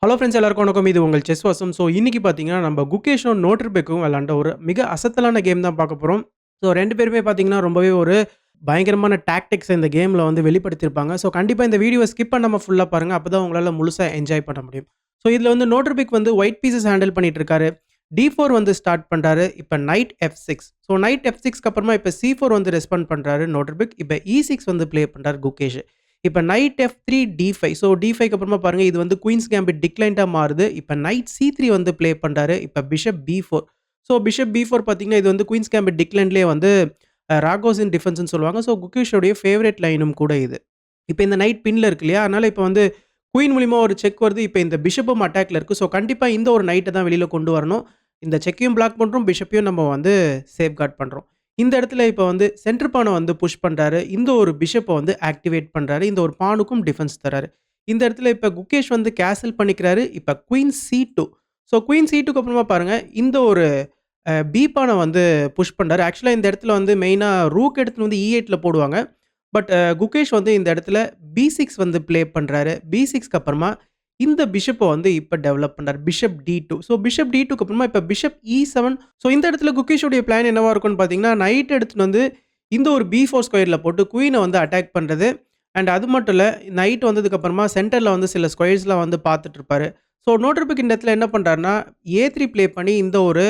Hello friends எல்லாருக்கும் வணக்கம். இது உங்கள் செஸ் வாசம். ஸோ இன்னைக்கு பார்த்தீங்கன்னா, நம்ம குகேஷும் நோட்ரிபெக்கும் விளையாண்ட ஒரு மிக அசத்தலான கேம் தான் பார்க்க போறோம். ஸோ 2 பேருமே பார்த்தீங்கன்னா, ரொம்பவே ஒரு பயங்கரமான டாக்டிக்ஸ இந்த கேம்ல வந்து வெளிப்படுத்தியிருப்பாங்க. ஸோ கண்டிப்பா இந்த வீடியோவ ஸ்கிப் பண்ணாம ஃபுல்லா பாருங்க. அப்பதான் உங்களால முழுசா என்ஜாய் பண்ண முடியும். ஸோ இதுல வந்து நோட்ரிபிக் வந்து ஒயிட் பீசஸ் ஹேண்டில் பண்ணிட்டு இருக்காரு. D4 வந்து ஸ்டார்ட் பண்றாரு. இப்ப நைட் F6. ஸோ நைட் F6க்கு அப்புறமா இப்ப C4 வந்து ரெஸ்பாண்ட் பண்றாரு நோட்ரிபிக். இப்ப E6 வந்து ப்ளே பண்றாரு குகேஷ். இப்ப நைட் F3 D5. ஸோ D5க்கு அப்புறமா பாருங்க இது வந்து குயின்ஸ் கேம்பிட் டிக்ளைன்ட்டா மாறுது. இப்ப நைட் C3 வந்து ப்ளே பண்றாரு. இப்ப bishop B4. So bishop B4 பார்த்தீங்கன்னா, இது வந்து குயின்ஸ் கேம்பிட் டிக்ளைன்லயே வந்து ராகோசின் டிஃபென்ஸ்ன்னு சொல்லுவாங்க. ஸோ குகேஷோடைய ஃபேவரைட் லைனும் கூட இது. இப்ப இந்த நைட் பின்ல இருக்கு இல்லையா? அதனால இப்ப வந்து குயின் மூலியமா ஒரு செக் வருது. இப்ப இந்த பிஷப்பும் அட்டாக்ல இருக்கு. ஸோ கண்டிப்பா இந்த ஒரு நைட்ட தான் வெளியில கொண்டு வரணும். இந்த செக்கையும் பிளாக் பண்றோம். பிஷப்பையும் நம்ம வந்து சேஃப்கார்ட் பண்றோம். இந்த இடத்துல இப்ப வந்து சென்டர் பான வந்து புஷ் பண்றாரு. இந்த ஒரு பிஷப்ப வந்து ஆக்டிவேட் பண்றாரு. இந்த ஒரு பானுக்கும் டிஃபென்ஸ் தராரு. இந்த இடத்துல இப்ப குகேஷ் வந்து கேசல் பண்ணிக்கிறாரு. இப்ப குயின் C2. ஸோ குயின் C2க்கு அப்புறமா பாருங்க, இந்த ஒரு பி பான வந்து புஷ் பண்றாரு. ஆக்சுவலா இந்த இடத்துல வந்து மெயினா ரூக் எடுத்துட்டு வந்து E8ல போடுவாங்க. பட் குகேஷ் வந்து இந்த இடத்துல B6 வந்து ப்ளே பண்றாரு. B6க்கு அப்புறமா இந்த பிஷப்ப வந்து இப்ப டெவலப் பண்றாரு. Bishop D2. ஸோ பிஷப் D2க்கு அப்புறமா இப்ப பிஷப் E7. ஸோ இந்த இடத்துல குகேஷோடைய பிளான் என்னவா இருக்கும்னு பார்த்தீங்கன்னா, நைட் எடுத்துட்டு வந்து இந்த ஒரு B4 ஸ்கொயர்ல போட்டு குயின வந்து அட்டாக் பண்றது. அண்ட் அது மட்டும் இல்ல, நைட் வந்ததுக்கு அப்புறமா சென்டர்ல வந்து சில ஸ்கொயர்ஸ்லாம் வந்து பார்த்துட்டு இருப்பாரு. ஸோ நோட்ரிபிக் இந்த இடத்துல என்ன பண்றாருன்னா, A3 ப்ளே பண்ணி இந்த ஒரு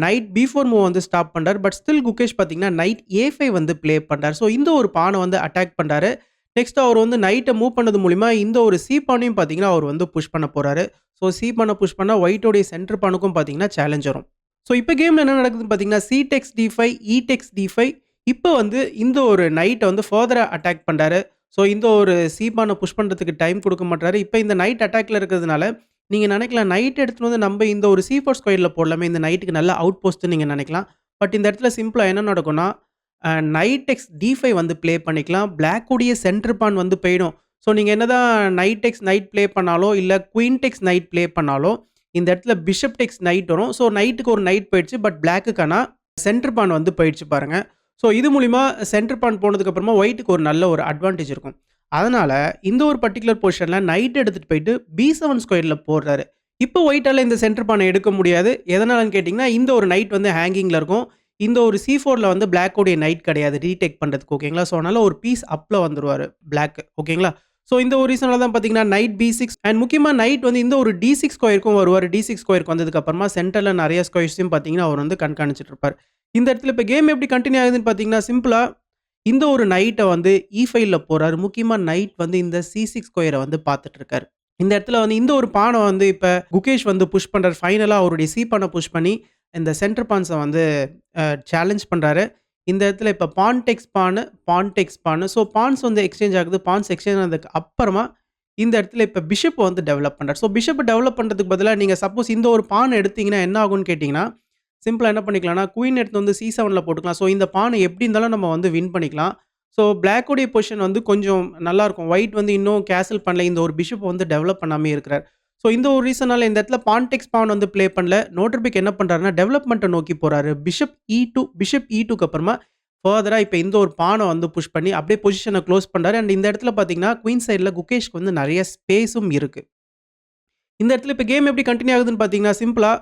நைட் B4 மூவ் வந்து ஸ்டாப் பண்றாரு. பட் ஸ்டில் குகேஷ் பார்த்தீங்கன்னா, நைட் A5 வந்து ப்ளே பண்றாரு. ஸோ இந்த ஒரு பான வந்து அட்டாக் பண்றாரு. நெக்ஸ்ட் அவர் வந்து நைட்ட மூவ் பண்ணது மூலியமா இந்த ஒரு சி பானையும் பார்த்தீங்கன்னா, அவர் வந்து புஷ் பண்ண போறாரு. ஸோ சி பான புஷ் பண்ணா ஒயிட்டோடைய சென்டர் பானுக்கும் பார்த்தீங்கன்னா சேலஞ்ச் வரும். ஸோ இப்ப கேம்ல என்ன நடக்குதுன்னு பார்த்தீங்கன்னா, சி டெக்ஸ் D5, இ டெக்ஸ் D5. இப்ப வந்து இந்த ஒரு நைட்ட வந்து ஃபர்தரா அட்டாக் பண்றாரு. ஸோ இந்த ஒரு சி பான புஷ் பண்றதுக்கு டைம் குடுக்க மாட்றாரு. இப்ப இந்த நைட் அட்டாக்ல இருக்கிறதுனால, நீங்க நினைக்கலாம் நைட் எடுத்துட்டு வந்து நம்ம இந்த ஒரு C4 ஸ்கொயர்ல போடலாமே, இந்த நைட்டுக்கு நல்ல அவுட் போஸ்ட்ன்னு நீங்க நினைக்கலாம். பட் இந்த இடத்துல சிம்பிளா என்ன நடக்கும்னா, நைட் டெக்ஸ் D5 வந்து ப்ளே பண்ணிக்கலாம். பிளாக் உடைய சென்டர் பான் வந்து போயிடும். ஸோ நீங்க என்னதான் நைட் டெக்ஸ் நைட் ப்ளே பண்ணாலோ, இல்ல குயின் டெக்ஸ் நைட் ப்ளே பண்ணாலோ, இந்த இடத்துல பிஷப் டெக்ஸ் நைட் வரும். ஸோ நைட்டுக்கு ஒரு நைட் போயிடுச்சு. பட் பிளாக்குக்கான சென்டர் பான் வந்து போயிடுச்சு பாருங்க. ஸோ இது மூலியமா சென்டர் பான் போனதுக்கு அப்புறமா ஒயிட்டுக்கு ஒரு நல்ல ஒரு அட்வான்டேஜ் இருக்கும். அதனால இந்த ஒரு பர்ட்டிகுலர் பொசிஷன்ல நைட் எடுத்துட்டு போயிட்டு B7 ஸ்கொயர்ல போடுறாரு. இப்போ ஒயிட்டால இந்த சென்டர் பான எடுக்க முடியாது. எதனாலன்னு கேட்டீங்கன்னா, இந்த ஒரு நைட் வந்து ஹேங்கிங்ல இருக்கும். இந்த ஒரு C4ல வந்து பிளாக் உடைய நைட் கிடையாது. ரீடேக் பண்றதுக்கு ஓகேங்களா? ஸோ அதனால ஒரு பீஸ் அப்ல வந்துருவாரு பிளாக் ஓகேங்களா? ஸோ இந்த ஒரு ரீசனால தான் பார்த்தீங்கன்னா, நைட் B6 அண்ட் முக்கியமா நைட் வந்து இந்த ஒரு D6 ஸ்கொயருக்கும் வருவாரு. D6 ஸ்கொயருக்கு வந்ததுக்கு அப்புறமா சென்டர்ல நெறைய ஸ்கொயர்ஸையும் பார்த்தீங்கன்னா, அவர் வந்து கண்காணிச்சுட்டு இருப்பாரு. இந்த இடத்துல இப்ப கேம் எப்படி கன்டின்யூ ஆகுதுன்னு பார்த்தீங்கன்னா, சிம்பிளா இந்த ஒரு நைட்ட வந்து E5ல போறாரு. முக்கியமா நைட் வந்து இந்த C6 ஸ்கொயர வந்து பார்த்துட்டு இருக்காரு. இந்த இடத்துல வந்து இந்த ஒரு பான வந்து இப்ப குகேஷ் வந்து புஷ் பண்றாரு. ஃபைனலா அவருடைய சி பான புஷ் பண்ணி இந்த சென்டர் பான்ஸ வந்து சேலஞ்ச் பண்றாரு. இந்த இடத்துல இப்ப பான் டெக்ஸ் பானு, பான் டெக்ஸ் பானு. ஸோ பான்ஸ் வந்து எக்ஸ்சேஞ்ச் ஆகுது. பான்ஸ் எக்ஸ்சேஞ்ச் ஆனதுக்கு அப்புறமா இந்த இடத்துல இப்ப பிஷப் வந்து டெவலப் பண்றாரு. ஸோ பிஷப் டெவலப் பண்றதுக்கு பதிலா நீங்க சப்போஸ் இந்த ஒரு பான் எடுத்தீங்கன்னா என்ன ஆகும்னு கேட்டீங்கன்னா, சிம்பிளா என்ன பண்ணிக்கலாம்னா, குயின் எடுத்து வந்து C7ல போட்டுக்கலாம். ஸோ இந்த பான எப்படி இருந்தாலும் நம்ம வந்து வின் பண்ணிக்கலாம். ஸோ பிளாக் உடைய பொசிஷன் வந்து கொஞ்சம் நல்லாருக்கும். ஒயிட் வந்து இன்னும் கேசல் பண்ணல. இந்த ஒரு பிஷப் வந்து டெவலப் பண்ணாமயே இருக்கிறார். ஸோ இந்த ஒரு ரீசனால இந்த இடத்துல பான்டெக்ஸ் பான் வந்து ப்ளே பண்ணல. நோட்ரிபிக் என்ன பண்றாருன்னா, டெவலப்மெண்ட்ட நோக்கி போறாரு. பிஷப் E2க்கு அப்புறமா ஃபர்தரா இப்ப இந்த ஒரு பான வந்து புஷ் பண்ணி அப்படியே பொசிஷன குளோஸ் பண்றாரு. அண்ட் இந்த இடத்துல பார்த்தீங்கன்னா, குயின் சைட்ல குகேஷ்க்கு வந்து நெறைய ஸ்பேஸும் இருக்கு. இந்த இடத்துல இப்ப கேம் எப்படி கன்டின்யூ ஆகுதுன்னு பார்த்தீங்கன்னா, சிம்பிளா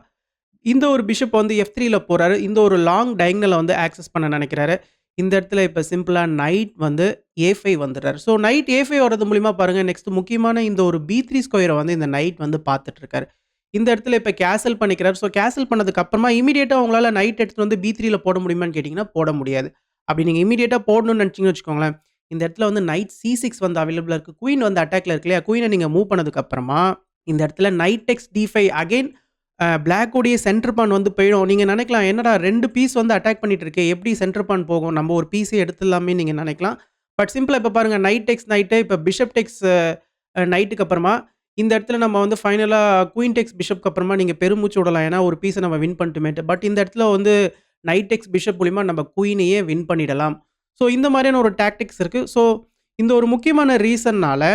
இந்த ஒரு பிஷப் வந்து F3ல போறாரு. இந்த ஒரு லாங் டயகனல வந்து ஆக்சஸ் பண்ண நினைக்கிறாரு. இந்த இடத்துல இப்ப சிம்பிளா நைட் வந்து A5 வந்துடுறாரு. ஸோ நைட் A5 வரது மூலியமா பாருங்க, நெக்ஸ்ட் முக்கியமான இந்த ஒரு B3 ஸ்கொயர வந்து இந்த நைட் வந்து பார்த்துட்டு இருக்காரு. இந்த இடத்துல இப்ப கேசல் பண்ணிக்கிறாரு. ஸோ கேசல் பண்ணதுக்கு அப்புறமா இமிடியேட்டா உங்களால நைட் எடுத்துட்டு வந்து B3ல போட முடியுமான்னு கேட்டீங்கன்னா, போட முடியாது. அப்படி நீங்க இமிடியேட்டா போடணும்னு நினைச்சீங்கன்னு வச்சுக்கோங்களேன், இந்த இடத்துல வந்து நைட் C6 வந்து அவைலபிளா இருக்கு. குயின் வந்து அட்டாக்ல இருக்கு இல்லையா? குயின நீங்க மூவ் பண்ணதுக்கு அப்புறமா, இந்த இடத்துல knight takes D5 again black உடைய சென்டர் பான் வந்து போயிடும். நீங்க நினைக்கலாம், என்னடா 2 பீஸ் வந்து அட்டாக் பண்ணிட்டு இருக்கே, எப்படி சென்டர் பான் போகும்? நம்ம ஒரு பீஸே எடுத்துடலாமே நீங்க நினைக்கலாம். பட் சிம்பிளா இப்ப பாருங்க, நைட் டெக்ஸ் நைட்டு, இப்ப பிஷப் டெக்ஸ் நைட்டுக்கு அப்புறமா, இந்த இடத்துல நம்ம வந்து ஃபைனலா குயின் டெக்ஸ் பிஷப்க்கு அப்புறமா நீங்க பெருமூச்சு விடலாம். ஏன்னா ஒரு பீஸ நம்ம வின் பண்ணிட்டோமேன்ட்டு. பட் இந்த இடத்துல வந்து நைட் டெக்ஸ் பிஷப் மூலியமா நம்ம குயினையே வின் பண்ணிடலாம். ஸோ இந்த மாதிரியான ஒரு டாக்டிக்ஸ் இருக்கு. ஸோ இந்த ஒரு முக்கியமான ரீசன்னால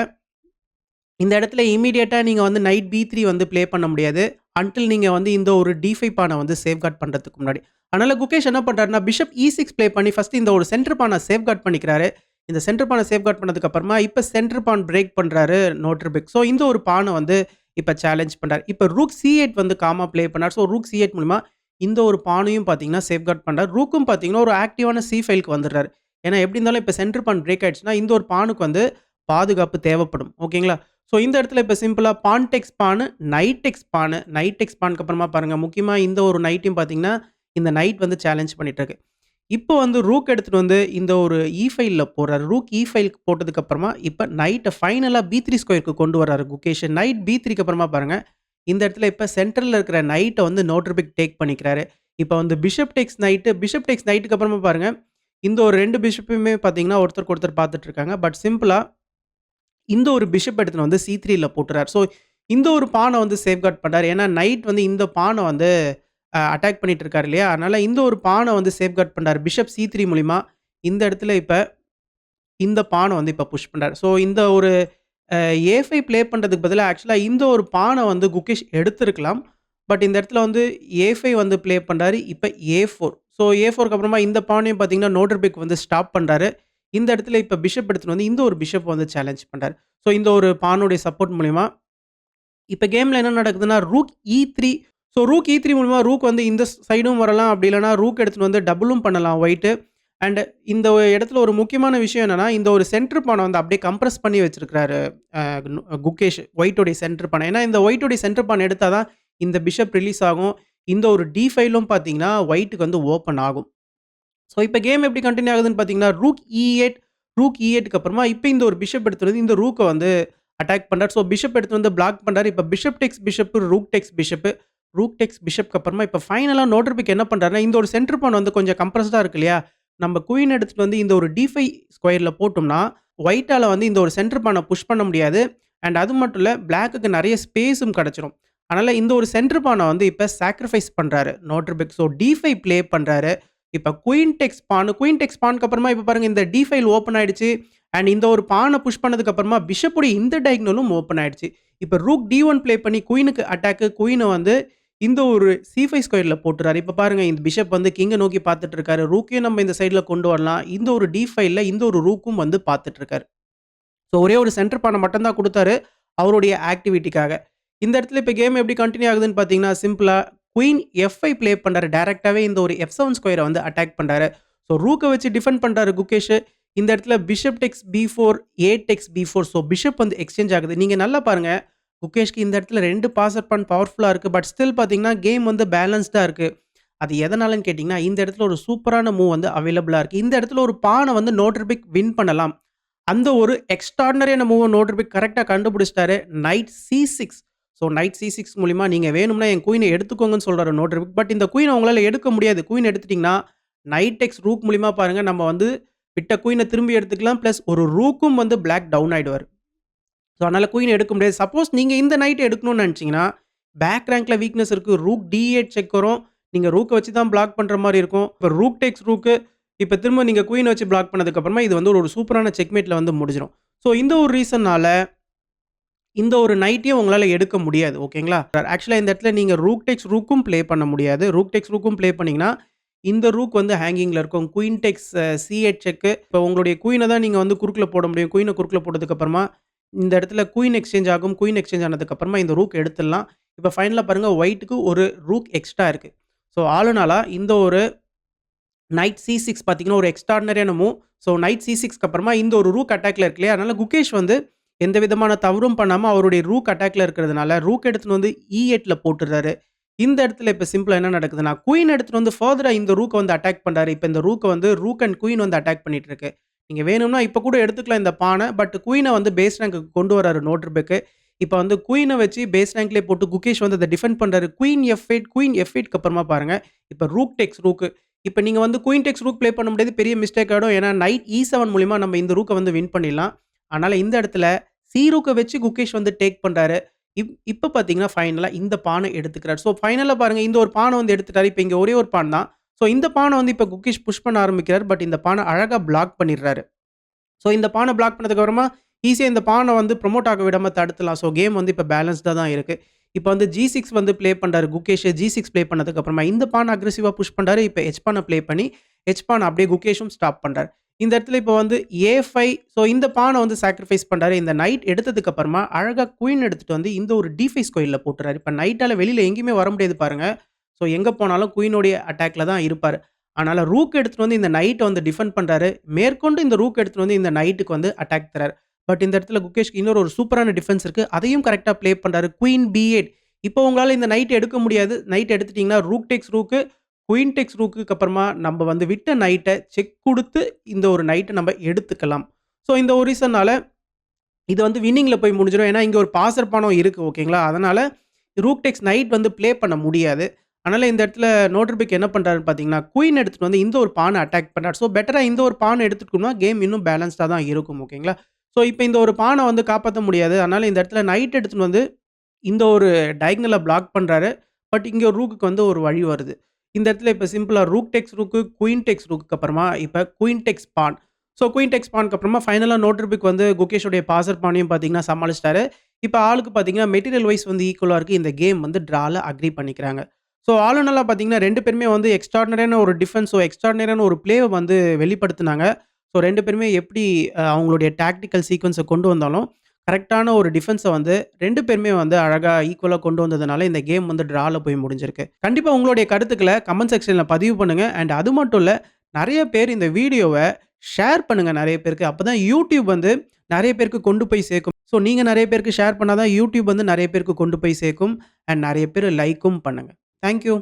இந்த இடத்துல இம்மீடியட்டா நீங்க வந்து நைட் B3 வந்து ப்ளே பண்ண முடியாது. அன்டில் நீங்க வந்து இந்த ஒரு D5 பான வந்து சேஃப்கார்ட் பண்றதுக்கு முன்னாடி. அதனால குகேஷ் என்ன பண்றாருன்னா, பிஷப் E6 ப்ளே பண்ணி ஃபர்ஸ்ட் இந்த ஒரு சென்டர் பான சேஃப்கார்ட் பண்ணிக்கிறாரு. இந்த சென்டர் பான சேஃப்கார்ட் பண்ணதுக்கு அப்புறமா, இப்ப சென்டர் பான் பிரேக் பண்றாரு நோட்ரிபிக். ஸோ இந்த ஒரு பான வந்து இப்ப சேலஞ்ச் பண்றாரு. இப்ப ரூக் C8 வந்து காமா ப்ளே பண்ணார். ஸோ ரூக் C8 மூலியமா இந்த ஒரு பானையும் பார்த்தீங்கன்னா சேஃப்கார்ட் பண்றார். ரூக்கும் பார்த்தீங்கன்னா ஒரு ஆக்டிவான சி ஃபைலுக்கு வந்துடுறாரு. ஏன்னா எப்படி இருந்தாலும் இப்ப சென்டர் பான் பிரேக் ஆயிடுச்சுன்னா, இந்த ஒரு பானுக்கு வந்து பாதுகாப்பு தேவைப்படும். ஓகேங்களா? ஸோ இந்த இடத்துல இப்ப சிம்பிளா pawn takes pawn, knight takes pawn, knight takes பானுக்கு அப்புறமா பாருங்க, முக்கியமா இந்த ஒரு நைட்டையும் பார்த்தீங்கன்னா, இந்த நைட் வந்து சேலஞ்ச் பண்ணிட்டு இருக்கு. இப்போ வந்து ரூக் எடுத்துட்டு வந்து இந்த ஒரு ஃபைல்ல போடுறாரு. ரூக் ஃபைலுக்கு போட்டதுக்கு அப்புறமா, இப்ப நைட்ட ஃபைனலா B3 ஸ்கொயர்க்கு கொண்டு வர்றாரு குகேஷ். நைட் B3க்கு அப்புறமா பாருங்க, இந்த இடத்துல இப்ப சென்டர்ல இருக்கிற நைட்ட வந்து நோட்ரிபிக் டேக் பண்ணிக்கிறாரு. இப்ப வந்து bishop takes knight, bishop takes நைட்க்கு அப்புறமா பாருங்க, இந்த ஒரு 2 பிஷப்பையுமே பார்த்தீங்கன்னா, ஒருத்தருக்கு ஒருத்தர் பார்த்துட்டு இருக்காங்க. பட் சிம்பிளா இந்த ஒரு பிஷப் எடுத்துட்டு வந்து C3ல போட்டுறாரு. ஸோ இந்த ஒரு பான வந்து சேஃப்கார்ட் பண்றாரு. ஏன்னா நைட் வந்து இந்த பான வந்து அட்டாக் பண்ணிட்டு இருக்காரு இல்லையா? அதனால இந்த ஒரு பான வந்து சேஃப்கார்ட் பண்றாரு. பிஷப் C3 மூலியமா இந்த இடத்துல இப்ப இந்த பான வந்து இப்ப புஷ் பண்றாரு. ஸோ இந்த ஒரு A5 ப்ளே பண்றதுக்கு பதிலா ஆக்சுவலா இந்த ஒரு பான வந்து குகேஷ் எடுத்திருக்கலாம். பட் இந்த இடத்துல வந்து A5 வந்து ப்ளே பண்றாரு. இப்ப A4. ஸோ A4க்கு அப்புறமா இந்த பானையும் பார்த்தீங்கன்னா, நோட்ரிபிக் வந்து ஸ்டாப் பண்றாரு. இந்த இடத்துல இப்ப பிஷப் எடுத்துட்டு வந்து இந்த ஒரு பிஷப் வந்து சேலஞ்ச் பண்றாரு. ஸோ இந்த ஒரு பானுடைய சப்போர்ட் மூலியமா இப்ப கேம்ல என்ன நடக்குதுன்னா, rook E3. So rook E3 மூலியமா ரூக் வந்து இந்த சைடும் வரலாம். அப்படி இல்லன்னா ரூக் எடுத்துட்டு வந்து டபுளும் பண்ணலாம் ஒயிட். அண்ட் இந்த இடத்துல ஒரு முக்கியமான விஷயம் என்னன்னா, இந்த ஒரு சென்டர் பான வந்து அப்படியே கம்ப்ரஸ் பண்ணி வச்சிருக்கிறாரு அ குகேஷ். ஒயிட்டோடைய சென்டர் பான. ஏன்னா இந்த ஒயிட்டோடைய சென்டர் பான் எடுத்தா தான் இந்த பிஷப் ரிலீஸ் ஆகும். இந்த ஒரு D5லும் பார்த்தீங்கன்னா, ஒயிட்க்கு வந்து ஓப்பன் ஆகும். ஸோ இப்ப கேம் எப்படி கன்டின்யூ ஆகுதுன்னு பார்த்தீங்கன்னா, ரூக் E8க்கு அப்புறமா இப்ப இந்த ஒரு பிஷப் எடுத்துட்டு வந்து இந்த ரூக்க வந்து அட்டாக் பண்றாரு. ஸோ பிஷப் எடுத்துட்டு வந்து பிளாக் பண்றாரு. இப்ப bishop takes bishop, rook takes பிஷப்க்கு அப்புறமா இப்ப ஃபைனலா நோட்ரிபிக் என்ன பண்றாருன்னா, இந்த ஒரு சென்டர் பான் வந்து கொஞ்சம் கம்ப்ரஸ்டா இருக்கு இல்லையா? நம்ம குயின் எடுத்துட்டு வந்து இந்த ஒரு D5 ஸ்கொயர்ல போட்டோம்னா, ஒயிட்டால வந்து இந்த ஒரு சென்டர் பான புஷ் பண்ண முடியாது. அண்ட் அது மட்டும் இல்ல, பிளாக்குக்கு நெறைய ஸ்பேஸும் கிடைச்சிரும். அதனால இந்த ஒரு சென்டர் பான வந்து இப்ப சாக்ரிஃபைஸ் பண்றாரு நோட்ரிபிக். ஸோ D5 ப்ளே பண்றாரு. இப்ப குயின் டெக்ஸ் பானுக்கு அப்புறமா இப்ப பாருங்க, இந்த D5 ஓப்பன் ஆயிடுச்சு. அண்ட் இந்த ஒரு பான புஷ் பண்ணதுக்கு அப்புறமா பிஷப்புடைய இந்த டயகனலும் ஓப்பன் ஆயிடுச்சு. இப்ப ரூக் D1 ப்ளே பண்ணி குயினுக்கு அட்டாக். குயின வந்து இந்த ஒரு C5 ஸ்கொயர்ல போட்டுறாரு. இப்ப பாருங்க, இந்த பிஷப் வந்து கிங்க நோக்கி பார்த்துட்டு இருக்காரு. ரூக்கையும் நம்ம இந்த சைடுல கொண்டு வரலாம். இந்த ஒரு D5ல இந்த ஒரு ரூக்கும் வந்து பார்த்துட்டு இருக்காரு. ஸோ ஒரே ஒரு சென்டர் பான மட்டும் தான் குடுத்தாரு, அவருடைய ஆக்டிவிட்டிக்காக. இந்த இடத்துல இப்ப கேம் எப்படி கன்டின்யூ ஆகுதுன்னு பார்த்தீங்கன்னா, சிம்பிளா குயின் F5 ப்ளே பண்றாரு. டைரக்ட்டாவே இந்த ஒரு F7 ஸ்கொயர வந்து அட்டாக் பண்றாரு. ஸோ ரூக்க வச்சு டிஃபெண்ட் பண்றாரு குகேஷ். இந்த இடத்துல bishop takes B4, A takes B4. So bishop வந்து எக்ஸ்சேஞ்ச் ஆகுது. நீங்க நல்லா பாருங்க, குகேஷ்க்கு இந்த இடத்துல 2 பாசர் பான் பவர்ஃபுல்லா இருக்கு. பட் ஸ்டில் பார்த்தீங்கன்னா, கேம் வந்து பேலன்ஸ்டா இருக்கு. அது எதனாலன்னு கேட்டீங்கன்னா, இந்த இடத்துல ஒரு சூப்பரான மூவ் வந்து அவைலபிளா இருக்கு. இந்த இடத்துல ஒரு பான வந்து நோட்ரிபிக் வின் பண்ணலாம். அந்த ஒரு எக்ஸ்ட்ரார்டினரியான மூவ நோட்ரிபிக் கரெக்ட்டா கண்டுபிடிச்சிட்டாரு. Night C6. So night C6 மூலியமா நீங்க வேணும்னா என் குயின எடுத்துக்கோங்கன்னு சொல்றாரு நோட்ரிபிக். பட் இந்த குயின உங்களால எடுக்க முடியாது. குயின் எடுத்துட்டீங்கன்னா, நைட் டெக்ஸ் ரூக் மூலியமா பாருங்க, நம்ம வந்து விட்ட குயின திரும்பி எடுத்துக்கலாம். பிளஸ் ஒரு ரூக்கும் வந்து பிளாக் டவுன் ஆயிடுவாரு. ஸோ அதனால குயின் எடுக்க முடியாது. சப்போஸ் நீங்க இந்த நைட் எடுக்கணும்னு நெனச்சீங்கன்னா, பேக் ரேங்க்ல வீக்னஸ் இருக்கு. ரூக் D8 செக் வரும். நீங்க ரூக்க வச்சு தான் பிளாக் பண்ற மாரி இருக்கும். இப்ப ரூக் டேக்ஸ் ரூக்கு. இப்ப திரும்ப நீங்க குயின் வச்சு பிளாக் பண்ணதுக்கு அப்புறமா இது வந்து ஒரு சூப்பரான செக்மேட்ல வந்து முடிஞ்சிரும். ஸோ இந்த ஒரு ரீசன்னால இந்த ஒரு நைட்டையும் உங்களால எடுக்க முடியாது. ஓகேங்களா? ஆக்சுவலா இந்த இடத்துல நீங்க ரூக் டேக்ஸ் ரூக்கும் ப்ளே பண்ண முடியாது. ரூக் டேக்ஸ் ரூக்கும் ப்ளே பண்ணீங்கன்னா, இந்த ரூக் வந்து ஹேங்கிங்ல இருக்கும். Queen tax C8 check. இப்ப உங்களுடைய குயின தான் நீங்க வந்து குறுக்குல போட முடியும். குயின குறுக்குல போட்டதுக்கு அப்புறமா இந்த இடத்துல குயின் எக்ஸ்சேஞ்ச் ஆகும். குயின் எக்ஸ்சேஞ்ச் ஆனதுக்கு அப்புறமா இந்த ரூக் எடுத்துடலாம். இப்ப ஃபைனலா பாருங்க, ஒயிட்க்கு ஒரு ரூக் எக்ஸ்ட்ரா இருக்கு. ஸோ ஆல் இன் ஆலா இந்த ஒரு நைட் C6 பார்த்தீங்கன்னா, ஒரு எக்ஸ்ட்ரார்டினரியான மூவ். ஸோ நைட் C6க்கு அப்புறமா இந்த ஒரு ரூக் அட்டாக்ல இருக்கு இல்லையா? அதனால குகேஷ் வந்து எந்த விதமான தவறும் பண்ணாம அவருடைய ரூக் அட்டாக்ல இருக்கிறதுனால, ரூக் எடுத்துட்டு வந்து E8ல போட்டுறாரு. இந்த இடத்துல இப்ப சிம்பிளா என்ன நடக்குதுன்னா, குயின் எடுத்துட்டு வந்து ஃபர்தரா இந்த ரூக்க வந்து அட்டாக் பண்றாரு. இப்ப இந்த ரூக்க வந்து ரூக் அண்ட் குயின் வந்து அட்டாக் பண்ணிட்டு இருக்கு. நீங்க வேணும்னா இப்ப கூட எடுத்துக்கலாம் இந்த பான. பட் குயின வந்து பேஸ் ரேங்க்க்கு கொண்டு வராரு நோட்ரிபிக். இப்ப வந்து குயின வச்சு பேஸ் ரேங்க்லயே போட்டு குகேஷ் வந்து அத டிஃபெண்ட் பண்றாரு. குயின் F8க்கு அப்புறமா பாருங்க, இப்ப ரூக் டேக்ஸ் ரூக். இப்ப நீங்க வந்து குயின் டேக்ஸ் ரூக் ப்ளே பண்ண முடியாது. பெரிய மிஸ்டேக் ஆயிடும். ஏன்னா நைட் E7 மூலியமா நம்ம இந்த ரூக்க வந்து வின் பண்ணிடலாம். அதனால இந்த இடத்துல சி ரூக்க வச்சு குகேஷ் வந்து டேக் பண்றாரு. இப்ப பார்த்தீங்கன்னா, ஃபைனலா இந்த பான எடுத்துக்கிறாரு. ஸோ ஃபைனலா பாருங்க, இந்த ஒரு பான வந்து எடுத்துட்டாரு. இப்ப இங்க ஒரே ஒரு பான் தான். ஸோ இந்த பான வந்து இப்ப குகேஷ் புஷ் பண்ண ஆரம்பிக்கிறாரு. பட் இந்த பான அழகா பிளாக் பண்ணிடுறாரு. ஸோ இந்த பான பிளாக் பண்ணதுக்கு அப்புறமா ஈஸியா இந்த பான வந்து ப்ரமோட் ஆக விடாம தடுத்துடலாம். ஸோ கேம் வந்து இப்ப பேலன்ஸ்டா தான் இருக்கு. இப்ப வந்து G6 வந்து ப்ளே பண்றாரு குகேஷ். G6 ப்ளே பண்ணதுக்கு அப்புறமா இந்த பான அக்ரெசிவா புஷ் பண்றாரு. இப்ப எச் பான ப்ளே பண்ணி, எச் பான அப்படியே குகேஷும் ஸ்டாப் பண்றாரு. இந்த இடத்துல இப்போ வந்து A5 ஸோ இந்த பான வந்து சாக்ரிஃபைஸ் பண்றாரு. இந்த நைட் எடுத்ததுக்கு அப்புறமா அழகா குயின் எடுத்துட்டு வந்து இந்த ஒரு D5 ஸ்கொயர்ல போட்டுறாரு. இப்ப நைட்டால வெளியில எங்கேயுமே வர முடியாது பாருங்க. ஸோ எங்க போனாலும் குயினுடைய அட்டாக்ல தான் இருப்பாரு. அதனால ரூக் எடுத்துட்டு வந்து இந்த நைட்ட வந்து டிஃபெண்ட் பண்றாரு. மேற்கொண்டு இந்த ரூக் எடுத்துட்டு வந்து இந்த நைட்டுக்கு வந்து அட்டாக் தராரு. பட் இந்த இடத்துல குகேஷ்க்கு இன்னொரு ஒரு சூப்பரான டிஃபென்ஸ் இருக்கு. அதையும் கரெக்ட்டா ப்ளே பண்றாரு. குயின் B8 இப்போ உங்களால இந்த நைட் எடுக்க முடியாது. நைட் எடுத்துட்டீங்கன்னா rook takes rook, queen takes ரூக்குக்கு அப்புறமா நம்ம வந்து விட்ட நைட்ட செக் குடுத்து இந்த ஒரு நைட்ட நம்ம எடுத்துக்கலாம். ஸோ இந்த ஒரு ரீசன்னால இது வந்து வின்னிங்ல போய் முடிஞ்சிரும். ஏன்னா, இங்க ஒரு பாசர் பானம் இருக்கு. ஓகேங்களா? அதனால ரூக் டேக்ஸ் நைட் வந்து ப்ளே பண்ண முடியாது. அதனால இந்த இடத்துல நோட்டர்பிக் என்ன பண்றாருன்னு பார்த்தீங்கன்னா, குயின் எடுத்துட்டு வந்து இந்த ஒரு பான அட்டாக் பண்றாரு. ஸோ பெட்டரா இந்த ஒரு பான எடுத்துட்டோம்னா, கேம் இன்னும் பேலன்ஸ்டா தான் இருக்கும். ஓகேங்களா? ஸோ இப்ப இந்த ஒரு பான வந்து காப்பாத்த முடியாது. அதனால இந்த இடத்துல நைட் எடுத்துட்டு வந்து இந்த ஒரு டயகனல பிளாக் பண்றாரு. பட் இங்க ரூக்குக்கு வந்து ஒரு வழி வருது. இந்த இடத்துல இப்ப சிம்பிளா rook takes rook, queen takes ரூக்குக்கு அப்புறமா இப்ப queen takes pawn. So queen takes பானுக்கு அப்புறமா ஃபைனலா நோட்டர்பிக் வந்து குகேஷோடைய பாசர் பானையும் பார்த்தீங்கன்னா சமாளிச்சுட்டாரு. இப்ப ஆளுக்கு பார்த்தீங்கன்னா மெட்டீரியல் வைஸ் வந்து ஈக்குவலா இருக்கு. இந்த கேம் வந்து ட்ரால அக்ரி பண்ணிக்கிறாங்க. ஸோ ஆல் இன் ஆலா பார்த்தீங்கன்னா 2 பேருமே வந்து எக்ஸ்ட்ரார்டினரியான ஒரு டிஃபென்ஸ் எக்ஸ்ட்ரார்டினரியான ஒரு பிளேவ வந்து வெளிப்படுத்துனாங்க. ஸோ 2 பேருமே எப்படி அவங்களுடைய டாக்டிக்கல் சீக்வென்ஸ கொண்டு வந்தாலும், கரெக்ட்டான ஒரு டிஃபென்ஸ வந்து 2 பேருமே வந்து அழகா ஈக்குவலா கொண்டு வந்ததுனால, இந்த கேம் வந்து ட்ரால போய் முடிஞ்சிருக்கு. கண்டிப்பா உங்களுடைய கருத்துக்கள கமெண்ட் செக்ஷன்ல பதிவு பண்ணுங்க. அண்ட் அது மட்டும் இல்ல, நெறைய பேர் இந்த வீடியோவ ஷேர் பண்ணுங்க நெறைய பேருக்கு. அப்பதான் YouTube வந்து நெறைய பேருக்கு கொண்டு போய் சேர்க்கும். ஸோ நீங்க நெறைய பேருக்கு ஷேர் பண்ணா தான் YouTube வந்து நெறைய பேருக்கு கொண்டு போய் சேர்க்கும். அண்ட் நெறைய பேர் லைக்கும் பண்ணுங்க. Thank you.